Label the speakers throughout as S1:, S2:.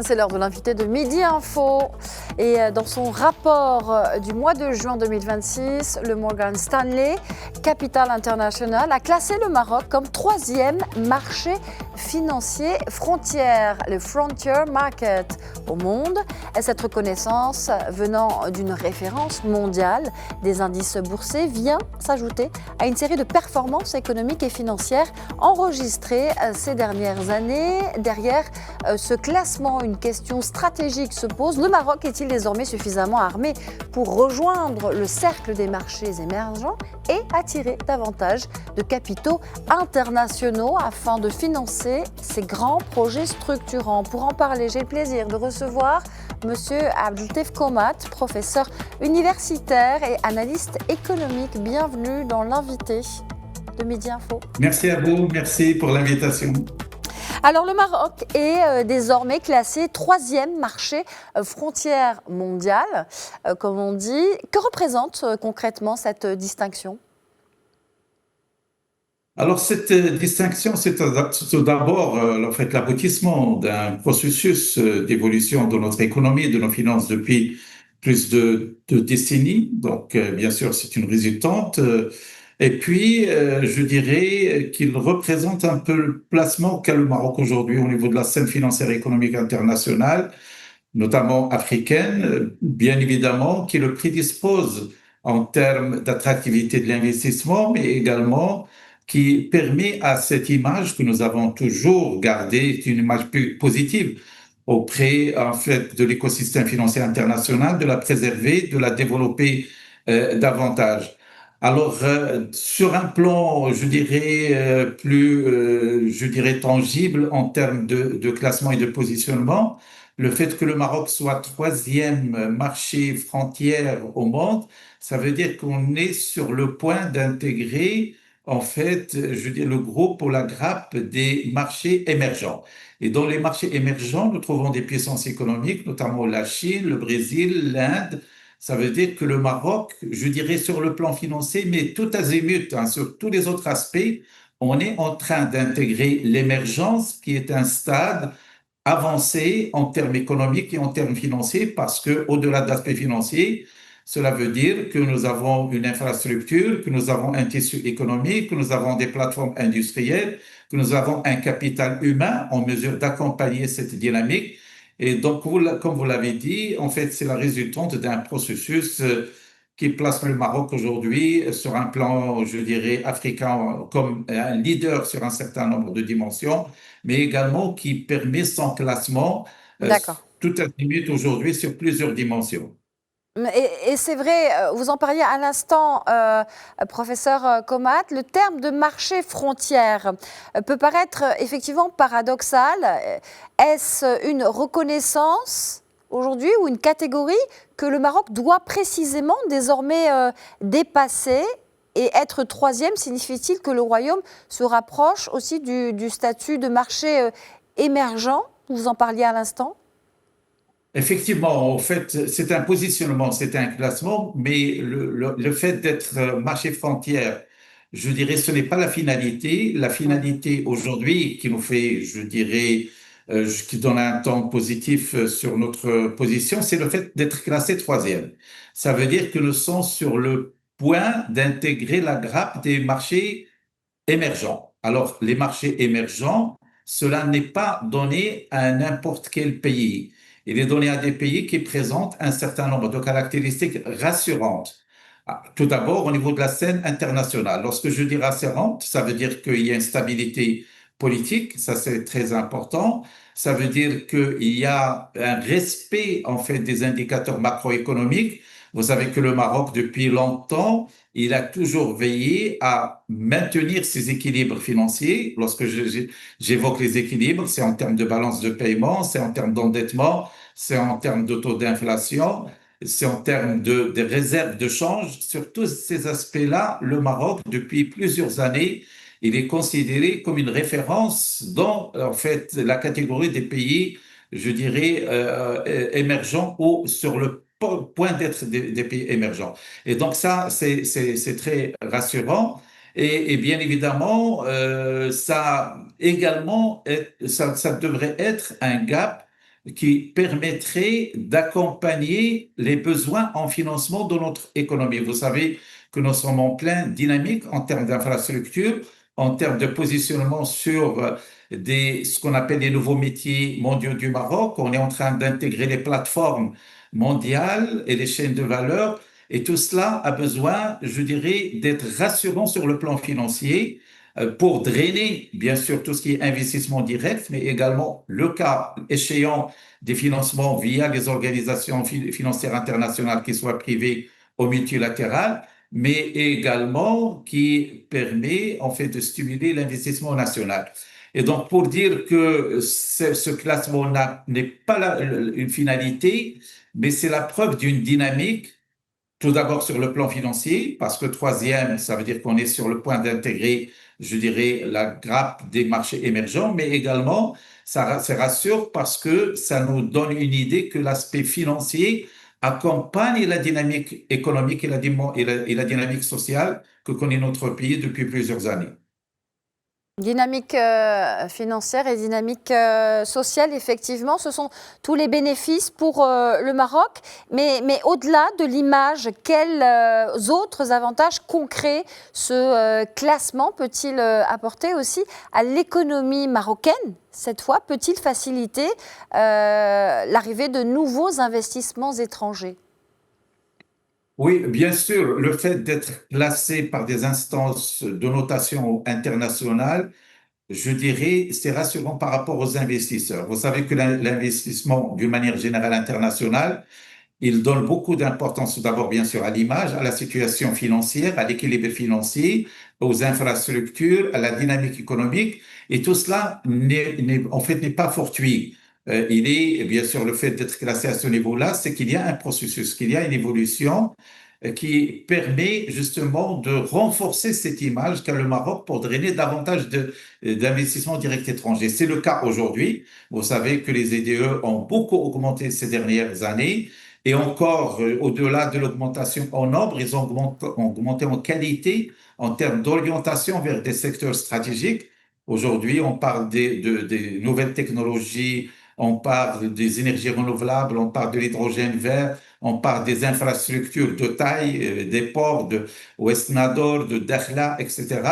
S1: C'est l'heure de l'invité de Midi Info. Et dans son rapport du mois de juin 2026, le Morgan Stanley Capital International a classé le Maroc comme troisième marché financier frontière, le Frontier Market au monde. Et cette reconnaissance venant d'une référence mondiale des indices boursiers vient s'ajouter à une série de performances économiques et financières enregistrées ces dernières années. Derrière ce classement, une question stratégique se pose. Le Maroc est-il désormais suffisamment armé pour rejoindre le cercle des marchés émergents et attirer davantage de capitaux internationaux afin de financer ces grands projets structurants? Pour en parler, j'ai le plaisir de recevoir Monsieur Abdeltif Komat, professeur universitaire et analyste économique. Bienvenue dans l'invité de Midi Info.
S2: Merci à vous, merci pour l'invitation.
S1: Alors le Maroc est désormais classé troisième marché frontière mondiale, comme on dit. Que représente concrètement cette distinction ?
S2: Alors cette distinction, c'est tout d'abord en fait, l'aboutissement d'un processus d'évolution de notre économie, de nos finances depuis plus de décennies. Donc bien sûr, c'est une résultante. Et puis, je dirais qu'il représente un peu le placement qu'a le Maroc aujourd'hui au niveau de la scène financière et économique internationale, notamment africaine, bien évidemment, qui le prédispose en termes d'attractivité de l'investissement, mais également qui permet à cette image que nous avons toujours gardée, une image plus positive auprès, en fait, de l'écosystème financier international, de la préserver, de la développer davantage. Alors, sur un plan, je dirais, je dirais, tangible en termes de classement et de positionnement, le fait que le Maroc soit troisième marché frontière au monde, ça veut dire qu'on est sur le point d'intégrer, en fait, je dis le groupe ou la grappe des marchés émergents. Et dans les marchés émergents, nous trouvons des puissances économiques, notamment la Chine, le Brésil, l'Inde. Ça veut dire que le Maroc, je dirais sur le plan financier, mais tout azimut, hein, sur tous les autres aspects, on est en train d'intégrer l'émergence qui est un stade avancé en termes économiques et en termes financiers parce que, au-delà de l'aspect financier, cela veut dire que nous avons une infrastructure, que nous avons un tissu économique, que nous avons des plateformes industrielles, que nous avons un capital humain en mesure d'accompagner cette dynamique. Et donc, comme vous l'avez dit, en fait, c'est la résultante d'un processus qui place le Maroc aujourd'hui sur un plan, je dirais, africain comme un leader sur un certain nombre de dimensions, mais également qui permet son classement tout azimut aujourd'hui sur plusieurs dimensions.
S1: Et c'est vrai, vous en parliez à l'instant, professeur Komat, le terme de marché frontière peut paraître effectivement paradoxal. Est-ce une reconnaissance aujourd'hui ou une catégorie que le Maroc doit précisément désormais dépasser? Et être troisième, signifie-t-il que le Royaume se rapproche aussi du statut de marché émergent? Vous en parliez à l'instant.
S2: Effectivement, en fait, c'est un positionnement, c'est un classement, mais le fait d'être marché frontière, je dirais, ce n'est pas la finalité. La finalité aujourd'hui qui nous fait, je dirais, qui donne un temps positif sur notre position, c'est le fait d'être classé troisième. Ça veut dire que nous sommes sur le point d'intégrer la grappe des marchés émergents. Alors, les marchés émergents, cela n'est pas donné à n'importe quel pays. Il est donné à des pays qui présentent un certain nombre de caractéristiques rassurantes. Tout d'abord, au niveau de la scène internationale. Lorsque je dis rassurante, ça veut dire qu'il y a une stabilité politique, ça c'est très important. Ça veut dire qu'il y a un respect, en fait, des indicateurs macroéconomiques. Vous savez que le Maroc, depuis longtemps, il a toujours veillé à maintenir ses équilibres financiers. Lorsque j'évoque les équilibres, c'est en termes de balance de paiement, c'est en termes d'endettement, c'est en termes de taux d'inflation, c'est en termes de réserves de change. Sur tous ces aspects-là, le Maroc, depuis plusieurs années, il est considéré comme une référence dans, en fait, la catégorie des pays, je dirais, émergents ou sur le point d'être des pays émergents. Et donc ça, c'est très rassurant. Et bien évidemment, ça également, ça devrait être un gap, qui permettrait d'accompagner les besoins en financement de notre économie. Vous savez que nous sommes en pleine dynamique en termes d'infrastructure, en termes de positionnement sur ce qu'on appelle les nouveaux métiers mondiaux du Maroc. On est en train d'intégrer les plateformes mondiales et les chaînes de valeur. Et tout cela a besoin, je dirais, d'être rassurant sur le plan financier pour drainer, bien sûr, tout ce qui est investissement direct, mais également le cas échéant des financements via les organisations financières internationales, qu'ils soient privées ou multilatérales, mais également qui permet en fait de stimuler l'investissement national. Et donc, pour dire que ce classement n'est pas une finalité, mais c'est la preuve d'une dynamique, tout d'abord sur le plan financier, parce que troisième, ça veut dire qu'on est sur le point d'intégrer, je dirais, la grappe des marchés émergents, mais également, ça rassure parce que ça nous donne une idée que l'aspect financier accompagne la dynamique économique et la dynamique sociale que connaît notre pays depuis plusieurs années.
S1: Dynamique financière et dynamique sociale, effectivement, ce sont tous les bénéfices pour le Maroc. Mais au-delà de l'image, quels autres avantages concrets ce classement peut-il apporter aussi à l'économie marocaine? Cette fois, peut-il faciliter l'arrivée de nouveaux investissements étrangers?
S2: Oui, bien sûr, le fait d'être classé par des instances de notation internationale, je dirais, c'est rassurant par rapport aux investisseurs. Vous savez que l'investissement, d'une manière générale internationale, il donne beaucoup d'importance tout d'abord, bien sûr, à l'image, à la situation financière, à l'équilibre financier, aux infrastructures, à la dynamique économique. Et tout cela, en fait, n'est pas fortuit. Il est, bien sûr, le fait d'être classé à ce niveau-là, c'est qu'il y a un processus, qu'il y a une évolution qui permet justement de renforcer cette image qu'a le Maroc pour drainer davantage d'investissements directs étrangers. C'est le cas aujourd'hui. Vous savez que les EDE ont beaucoup augmenté ces dernières années. Et encore, au-delà de l'augmentation en nombre, ils ont augmenté en qualité en termes d'orientation vers des secteurs stratégiques. Aujourd'hui, on parle des nouvelles technologies, on parle des énergies renouvelables, on parle de l'hydrogène vert, on parle des infrastructures de taille, des ports de Ouest Nador, de Dakhla, etc.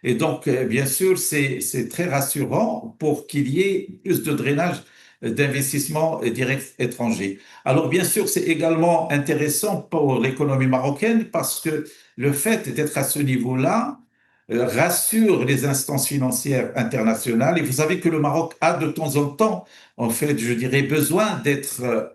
S2: Et donc, bien sûr, c'est très rassurant pour qu'il y ait plus de drainage d'investissements directs étrangers. Alors, bien sûr, c'est également intéressant pour l'économie marocaine parce que le fait d'être à ce niveau-là rassure les instances financières internationales. Et vous savez que le Maroc a de temps en temps, en fait, je dirais, besoin d'être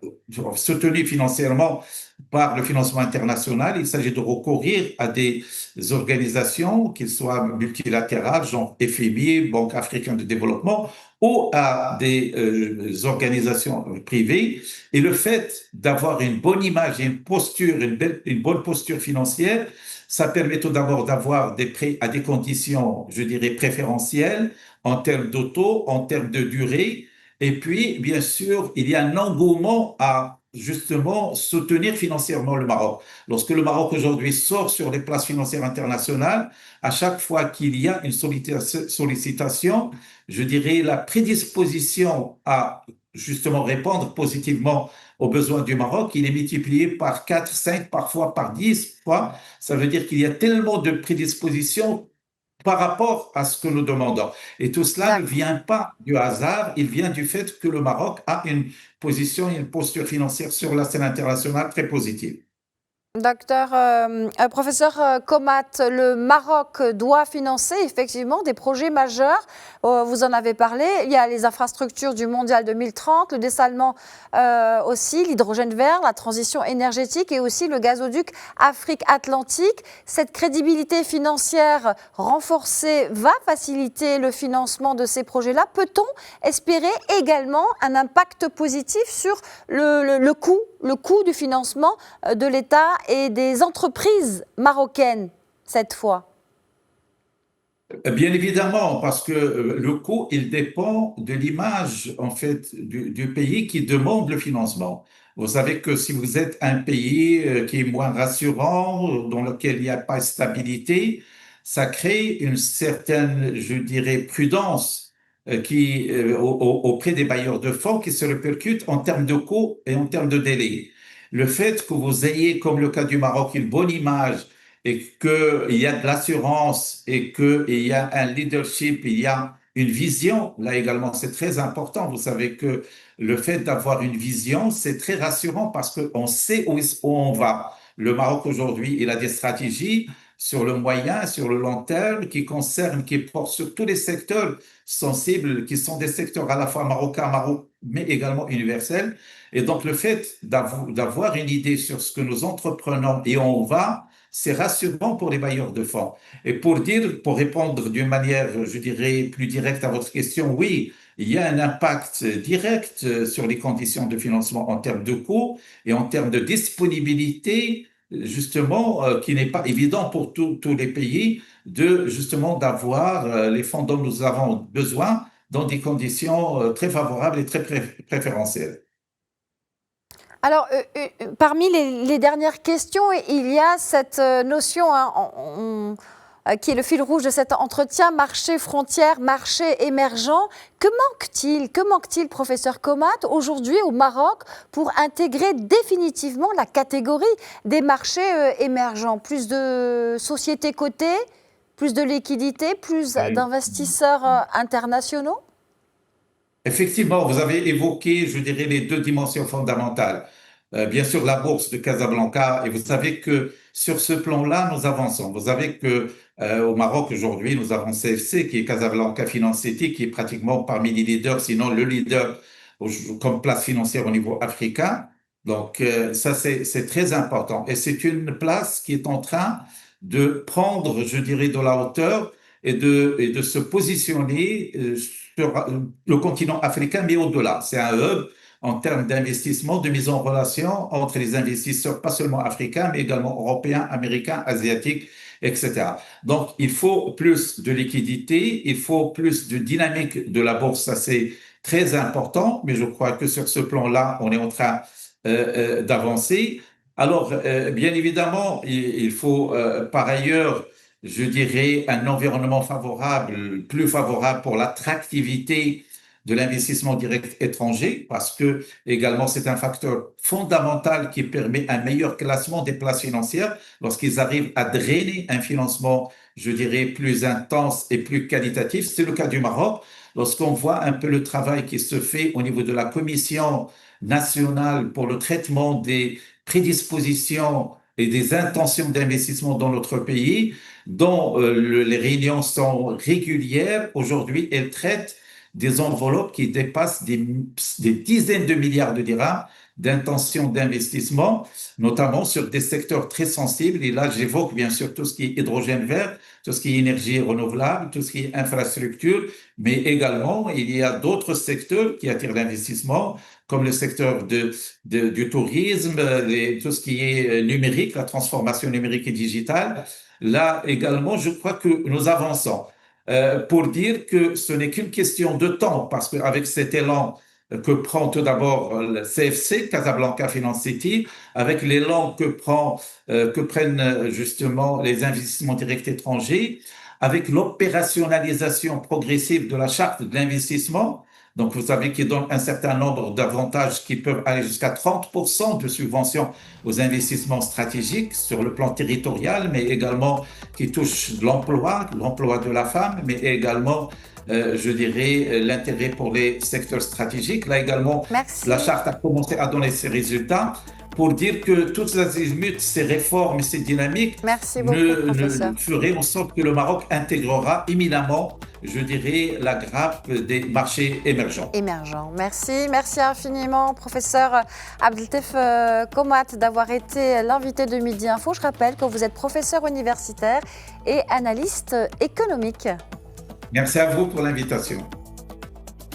S2: soutenu financièrement par le financement international. Il s'agit de recourir à des organisations, qu'elles soient multilatérales, genre FMI, Banque africaine de développement, ou à des organisations privées. Et le fait d'avoir une bonne image et une posture, une bonne posture financière, ça permet tout d'abord d'avoir des prêts à des conditions, je dirais, préférentielles en termes de taux, en termes de durée. Et puis, bien sûr, il y a un engouement à justement soutenir financièrement le Maroc. Lorsque le Maroc aujourd'hui sort sur les places financières internationales, à chaque fois qu'il y a une sollicitation, je dirais la prédisposition à justement répondre positivement aux besoins du Maroc, il est multiplié par 4, 5, parfois par 10 fois. Ça veut dire qu'il y a tellement de prédispositions par rapport à ce que nous demandons. Et tout cela ne vient pas du hasard, il vient du fait que le Maroc a une position et une posture financière sur la scène internationale très positive.
S1: Professeur Komat, le Maroc doit financer effectivement des projets majeurs. Vous en avez parlé. Il y a les infrastructures du Mondial 2030, le dessalement aussi, l'hydrogène vert, la transition énergétique et aussi le gazoduc Afrique-Atlantique. Cette crédibilité financière renforcée va faciliter le financement de ces projets-là. Peut-on espérer également un impact positif sur le coût du financement de l'État et des entreprises marocaines cette fois?
S2: Bien évidemment, parce que le coût, il dépend de l'image en fait du pays qui demande le financement. Vous savez que si vous êtes un pays qui est moins rassurant, dans lequel il n'y a pas de stabilité, ça crée une certaine, je dirais, prudence auprès des bailleurs de fonds qui se répercutent en termes de coûts et en termes de délai. Le fait que vous ayez, comme le cas du Maroc, une bonne image et qu'il y a de l'assurance et qu'il y a un leadership, il y a une vision, là également, c'est très important. Vous savez que le fait d'avoir une vision, c'est très rassurant parce qu'on sait où on va. Le Maroc aujourd'hui, il a des stratégies sur le moyen, sur le long terme, qui concernent, qui portent sur tous les secteurs sensibles, qui sont des secteurs à la fois marocains, mais également universels. Et donc, le fait d'avoir une idée sur ce que nous entreprenons et on va, c'est rassurant pour les bailleurs de fonds. Et pour répondre d'une manière, je dirais, plus directe à votre question, oui, il y a un impact direct sur les conditions de financement en termes de coûts et en termes de disponibilité, justement, qui n'est pas évident pour tous les pays, justement d'avoir les fonds dont nous avons besoin dans des conditions très favorables et très préférentielles.
S1: Alors, parmi les dernières questions, il y a cette notion qui est le fil rouge de cet entretien, marché frontière, marché émergent. Que manque-t-il, professeur Komat, aujourd'hui au Maroc pour intégrer définitivement la catégorie des marchés émergents? Plus de sociétés cotées, plus de liquidités, plus d'investisseurs internationaux?
S2: Effectivement, vous avez évoqué, je dirais, les deux dimensions fondamentales. Bien sûr, la bourse de Casablanca, et vous savez que sur ce plan-là, nous avançons. Vous savez que au Maroc aujourd'hui, nous avons CFC, qui est Casablanca Finance City, qui est pratiquement parmi les leaders, sinon le leader comme place financière au niveau africain. Donc ça, c'est très important. Et c'est une place qui est en train de prendre, je dirais, de la hauteur et de se positionner sur le continent africain, mais au-delà. C'est un hub en termes d'investissement, de mise en relation entre les investisseurs, pas seulement africains, mais également européens, américains, asiatiques, etc. Donc, il faut plus de liquidité, il faut plus de dynamique de la bourse, ça c'est très important, mais je crois que sur ce plan-là, on est en train d'avancer. Alors, bien évidemment, il faut par ailleurs, je dirais, un environnement favorable, plus favorable pour l'attractivité de l'investissement direct étranger, parce que également c'est un facteur fondamental qui permet un meilleur classement des places financières lorsqu'ils arrivent à drainer un financement, je dirais, plus intense et plus qualitatif. C'est le cas du Maroc. Lorsqu'on voit un peu le travail qui se fait au niveau de la Commission nationale pour le traitement des prédispositions et des intentions d'investissement dans notre pays, dont les réunions sont régulières, aujourd'hui, elles traitent des enveloppes qui dépassent des dizaines de milliards de dirhams d'intentions d'investissement, notamment sur des secteurs très sensibles. Et là, j'évoque bien sûr tout ce qui est hydrogène vert, tout ce qui est énergie renouvelable, tout ce qui est infrastructure, mais également, il y a d'autres secteurs qui attirent l'investissement, comme le secteur du tourisme, tout ce qui est numérique, la transformation numérique et digitale. Là également, je crois que nous avançons. Pour dire que ce n'est qu'une question de temps, parce qu'avec cet élan que prend tout d'abord le CFC, Casablanca Finance City, avec l'élan que prennent justement les investissements directs étrangers, avec l'opérationnalisation progressive de la charte de l'investissement, donc vous savez qu'il donne un certain nombre d'avantages qui peuvent aller jusqu'à 30% de subventions aux investissements stratégiques sur le plan territorial, mais également qui touchent l'emploi de la femme, mais également, je dirais, l'intérêt pour les secteurs stratégiques. Là également, la charte a commencé à donner ses résultats. Pour dire que toutes ces réformes et ces dynamiques ne feraient en sorte que le Maroc intégrera éminemment, je dirais, la grappe des marchés émergents.
S1: Merci infiniment, professeur Abdeltef Komat, d'avoir été l'invité de Midi Info. Je rappelle que vous êtes professeur universitaire et analyste économique.
S2: Merci à vous pour l'invitation.